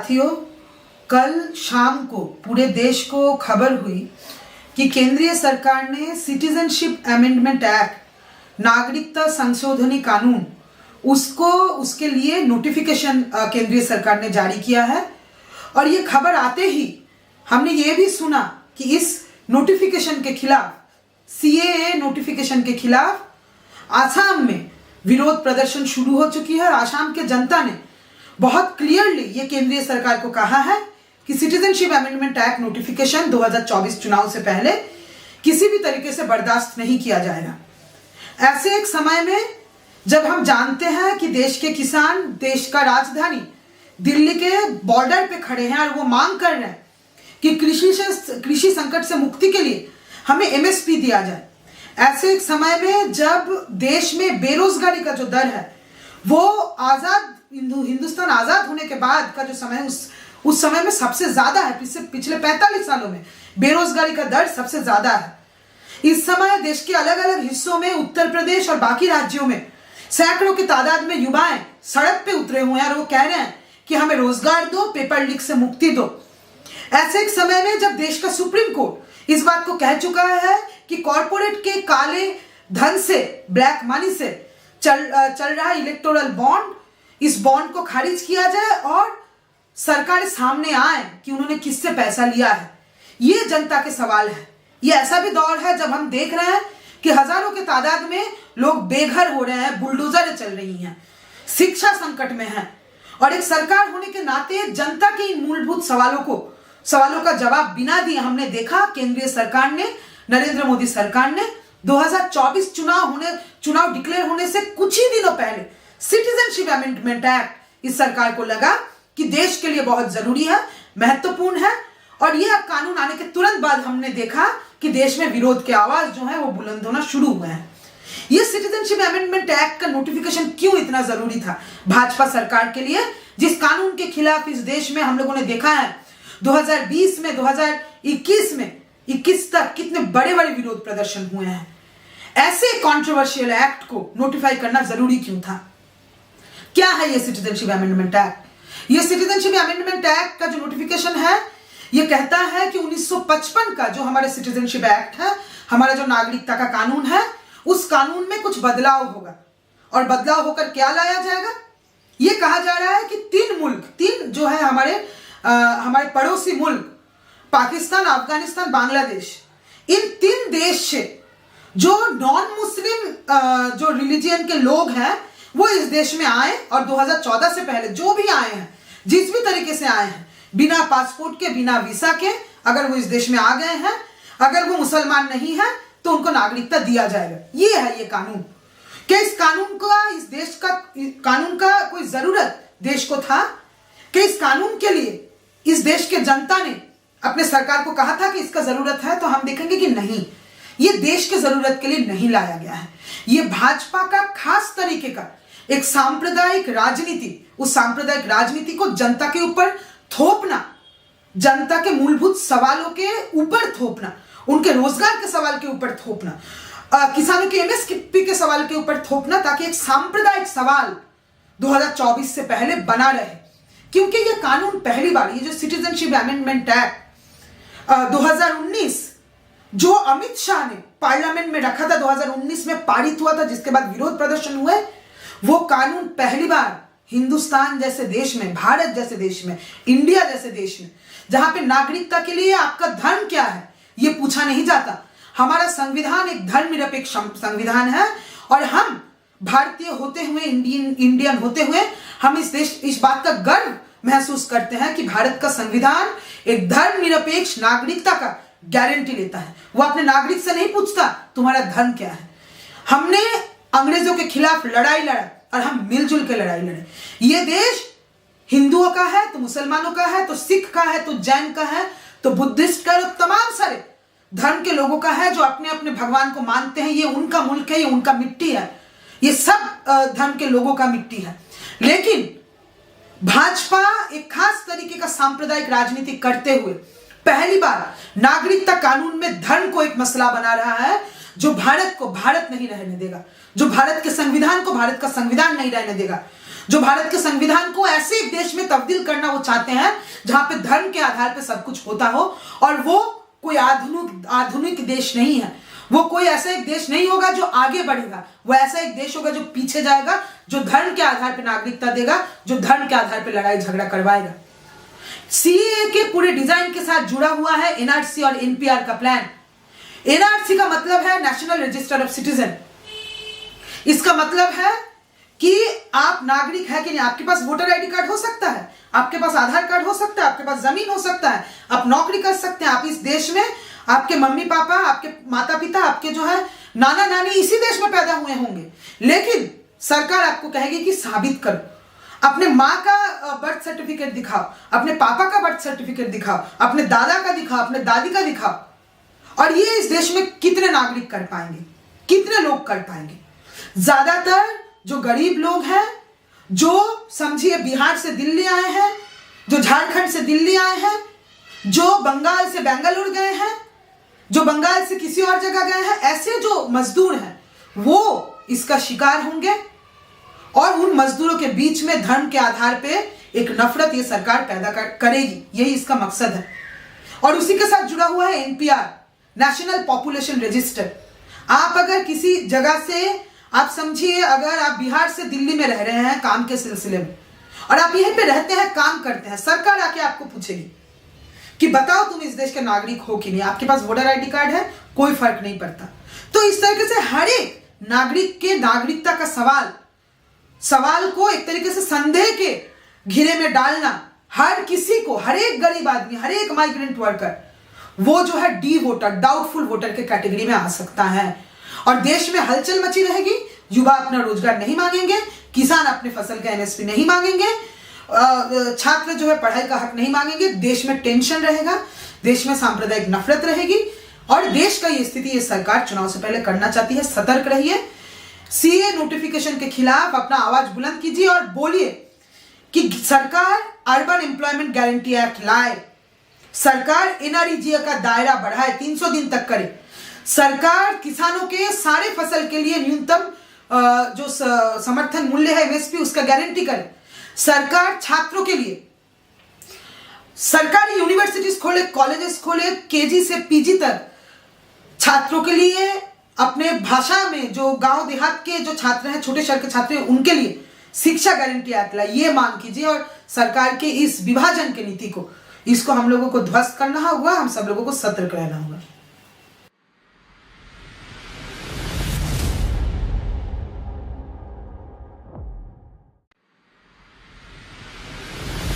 साथियों, कल शाम को पूरे देश को खबर हुई कि केंद्रीय सरकार ने सिटीजनशिप अमेंडमेंट एक्ट, नागरिकता संशोधनी कानून, उसके लिए नोटिफिकेशन केंद्रीय सरकार ने जारी किया है। और ये खबर आते ही हमने ये भी सुना कि इस नोटिफिकेशन के खिलाफ, सीएए नोटिफिकेशन के खिलाफ आसाम में विरोध प्रदर्शन शुरू हो चुकी है। और आसाम के जनता ने बहुत क्लियरली ये केंद्रीय सरकार को कहा है कि सिटीजनशिप अमेंडमेंट एक्ट नोटिफिकेशन 2024 चुनाव से पहले किसी भी तरीके से बर्दाश्त नहीं किया जाएगा। ऐसे एक समय में जब हम जानते हैं कि देश के किसान देश का राजधानी दिल्ली के बॉर्डर पे खड़े हैं और वो मांग कर रहे हैं कि कृषि संकट से मुक्ति के लिए हमें एमएसपी दिया जाए, ऐसे एक समय में जब देश में बेरोजगारी का जो दर है वो हिंदुस्तान आजाद होने के बाद का जो समय है उस समय में सबसे ज्यादा है। पिछले 45 सालों में बेरोजगारी का दर सबसे ज्यादा है। इस समय देश के अलग अलग हिस्सों में, उत्तर प्रदेश और बाकी राज्यों में सैकड़ों की तादाद में युवाएं सड़क पे उतरे हुए हैं और वो कह रहे हैं कि हमें रोजगार दो, पेपर लीक से मुक्ति दो। ऐसे एक समय में जब देश का सुप्रीम कोर्ट इस बात को कह चुका है कि कॉरपोरेट के काले धन से, ब्लैक मनी से चल रहा इलेक्टोरल बॉन्ड, इस बॉन्ड को खारिज किया जाए और सरकार सामने आए कि उन्होंने किससे पैसा लिया है। ये जनता के सवाल है। ये ऐसा भी दौर है जब हम देख रहे हैं कि हजारों के तादाद में लोग बेघर हो रहे हैं, बुलडोजर चल रही हैं, शिक्षा संकट में है। और एक सरकार होने के नाते जनता के इन मूलभूत सवालों का जवाब बिना दिए हमने देखा केंद्रीय सरकार ने, नरेंद्र मोदी सरकार ने 2024 चुनाव डिक्लेयर होने से कुछ ही दिनों पहले सिटीजनशिप अमेंडमेंट एक्ट इस सरकार को लगा कि देश के लिए बहुत जरूरी है, महत्वपूर्ण है। और यह कानून आने के तुरंत बाद हमने देखा कि देश में विरोध के आवाज जो है वो बुलंद होना शुरू हुए हैं। यह सिटीजनशिप अमेंडमेंट एक्ट का नोटिफिकेशन क्यों इतना जरूरी था भाजपा सरकार के लिए, जिस कानून के खिलाफ इस देश में हम लोगों ने देखा है 2020 में, 2021 तक कितने बड़े बड़े विरोध प्रदर्शन हुए हैं। ऐसे कंट्रोवर्शियल एक्ट को नोटिफाई करना जरूरी क्यों था? क्या है ये सिटीजनशिप अमेंडमेंट एक्ट? ये सिटीजनशिप अमेंडमेंट एक्ट का जो नोटिफिकेशन है ये कहता है कि 1955 का जो हमारा सिटीजनशिप एक्ट है, हमारा जो नागरिकता का कानून है, उस कानून में कुछ बदलाव होगा। और बदलाव होकर क्या लाया जाएगा? ये कहा जा रहा है कि तीन जो है हमारे पड़ोसी मुल्क पाकिस्तान, अफगानिस्तान, बांग्लादेश, इन 3 देश से जो नॉन मुस्लिम जो रिलीजियन के लोग हैं वो इस देश में आए और 2014 से पहले जो भी आए हैं, जिस भी तरीके से आए हैं, बिना पासपोर्ट के, बिना वीसा के, अगर वो इस देश में आ गए हैं, अगर वो मुसलमान नहीं है तो उनको नागरिकता दिया जाएगा। ये है ये कानून। क्या इस कानून का कोई जरूरत देश को था? कि इस कानून के लिए इस देश के जनता ने अपने सरकार को कहा था कि इसका जरूरत है? तो हम देखेंगे कि नहीं, ये देश के जरूरत के लिए नहीं लाया गया है। ये भाजपा का खास तरीके का एक सांप्रदायिक राजनीति, उस सांप्रदायिक राजनीति को जनता के ऊपर थोपना, जनता के मूलभूत सवालों के ऊपर थोपना, उनके रोजगार के सवाल के ऊपर थोपना, किसानों के एमएसपी के सवाल के ऊपर थोपना, ताकि एक सांप्रदायिक सवाल 2024 से पहले बना रहे। क्योंकि यह कानून पहली बार, ये जो सिटीजनशिप अमेंडमेंट एक्ट 2019 जो अमित शाह ने पार्लियामेंट में रखा था, 2019 में पारित हुआ था, जिसके बाद विरोध प्रदर्शन हुए, वो कानून पहली बार हिंदुस्तान जैसे देश में, भारत जैसे देश में, इंडिया जैसे देश में, जहां पे नागरिकता के लिए आपका धर्म क्या है ये पूछा नहीं जाता। हमारा संविधान एक धर्मनिरपेक्ष संविधान है और हम भारतीय होते हुए, इंडियन होते हुए, हम इस बात का गर्व महसूस करते हैं कि भारत का संविधान एक धर्मनिरपेक्ष नागरिकता का गारंटी लेता है। वो अपने नागरिक से नहीं पूछता तुम्हारा धर्म क्या है। हमने अंग्रेजों के खिलाफ लड़ाई लड़ा और हम मिलजुल के लड़ाई लड़े। ये देश हिंदुओं का है तो मुसलमानों का है, तो सिख का है, तो जैन का है, तो बुद्धिस्ट का है, तो तमाम सारे धर्म के लोगों का है जो अपने अपने भगवान को मानते हैं। ये उनका मुल्क है, ये उनका मिट्टी है, ये सब धर्म के लोगों का मिट्टी है। लेकिन भाजपा एक खास तरीके का सांप्रदायिक राजनीति करते हुए पहली बार नागरिकता कानून में धर्म को एक मसला बना रहा है, जो भारत को भारत नहीं रहने देगा, जो भारत के संविधान को भारत का संविधान नहीं रहने देगा, जो भारत के संविधान को ऐसे एक देश में तब्दील करना वो चाहते हैं जहां पे धर्म के आधार पे सब कुछ होता हो, और वो कोई आधुनिक देश नहीं है। वो कोई ऐसा एक देश नहीं होगा जो आगे बढ़ेगा, वो ऐसा एक देश होगा जो पीछे जाएगा, जो धर्म के आधार पे नागरिकता देगा, जो धर्म के आधार पे लड़ाई झगड़ा करवाएगा। सीएए के पूरे डिजाइन के साथ जुड़ा हुआ है एनआरसी और एनपीआर का प्लान। एनआरसी का मतलब है नेशनल रजिस्टर ऑफ सिटीजन। इसका मतलब है कि आप नागरिक है कि नहीं, आपके पास वोटर आईडी कार्ड हो सकता है, आपके पास आधार कार्ड हो सकता है, आपके पास जमीन हो सकता है, आप नौकरी कर सकते हैं, आप इस देश में, आपके मम्मी पापा, आपके माता पिता, आपके जो है नाना नानी इसी देश में पैदा हुए होंगे। लेकिन सरकार आपको कहेगी कि साबित करो, अपने माँ का बर्थ सर्टिफिकेट दिखाओ, अपने पापा का बर्थ सर्टिफिकेट दिखाओ, अपने दादा का दिखाओ, अपने दादी का दिखाओ। और ये इस देश में कितने नागरिक कर पाएंगे, कितने लोग कर पाएंगे? ज्यादातर जो गरीब लोग हैं, जो समझिए बिहार से दिल्ली आए हैं, जो झारखंड से दिल्ली आए हैं, जो बंगाल से बेंगलुरु गए हैं, जो बंगाल से किसी और जगह गए हैं, ऐसे जो मजदूर हैं वो इसका शिकार होंगे। और उन मजदूरों के बीच में धर्म के आधार पे एक नफरत ये सरकार पैदा करेगी, यही इसका मकसद है। और उसी के साथ जुड़ा हुआ है एनपीआर, नेशनल पॉपुलेशन रजिस्टर। आप अगर किसी जगह से, आप समझिए अगर आप बिहार से दिल्ली में रह रहे हैं काम के सिलसिले में, और आप यहीं पे रहते हैं, काम करते हैं, सरकार आके आपको पूछेगी कि बताओ तुम इस देश के नागरिक हो कि नहीं, आपके पास वोटर आईडी कार्ड है, कोई फर्क नहीं पड़ता। तो इस तरीके से हर एक नागरिक के नागरिकता का सवाल को एक तरीके से संदेह के घेरे में डालना, हर किसी को, हर एक गरीब आदमी, हर एक माइग्रेंट वर्कर, वो जो है डी वोटर, डाउटफुल वोटर के कैटेगरी में आ सकता है। और देश में हलचल मची रहेगी, युवा अपना रोजगार नहीं मांगेंगे, किसान अपने फसल का एमएसपी नहीं मांगेंगे, छात्र जो है पढ़ाई का हक नहीं मांगेंगे, देश में टेंशन रहेगा, देश में सांप्रदायिक नफरत रहेगी। और देश का ये स्थिति ये सरकार चुनाव से पहले करना चाहती है। सतर्क रहिए, सीए नोटिफिकेशन के खिलाफ अपना आवाज बुलंद कीजिए और बोलिए कि सरकार अर्बन एम्प्लॉयमेंट गारंटी एक्ट लाए, सरकार एनआरईजीए का दायरा बढ़ाए, 300 दिन तक करे, सरकार किसानों के सारे फसल के लिए न्यूनतम जो समर्थन मूल्य है एमएसपी उसका गारंटी करे, सरकार छात्रों के लिए सरकारी यूनिवर्सिटीज खोले, कॉलेजेस खोले, केजी से पीजी तक छात्रों के लिए, अपने भाषा में जो गांव देहात के जो छात्र हैं, छोटे शहर के छात्र हैं, उनके लिए शिक्षा गारंटी एक्ट लाए, ये मांग कीजिए। और सरकार के इस विभाजन की नीति को, इसको हम लोगों को ध्वस्त करना होगा, हम सब लोगों को सतर्क रहना होगा।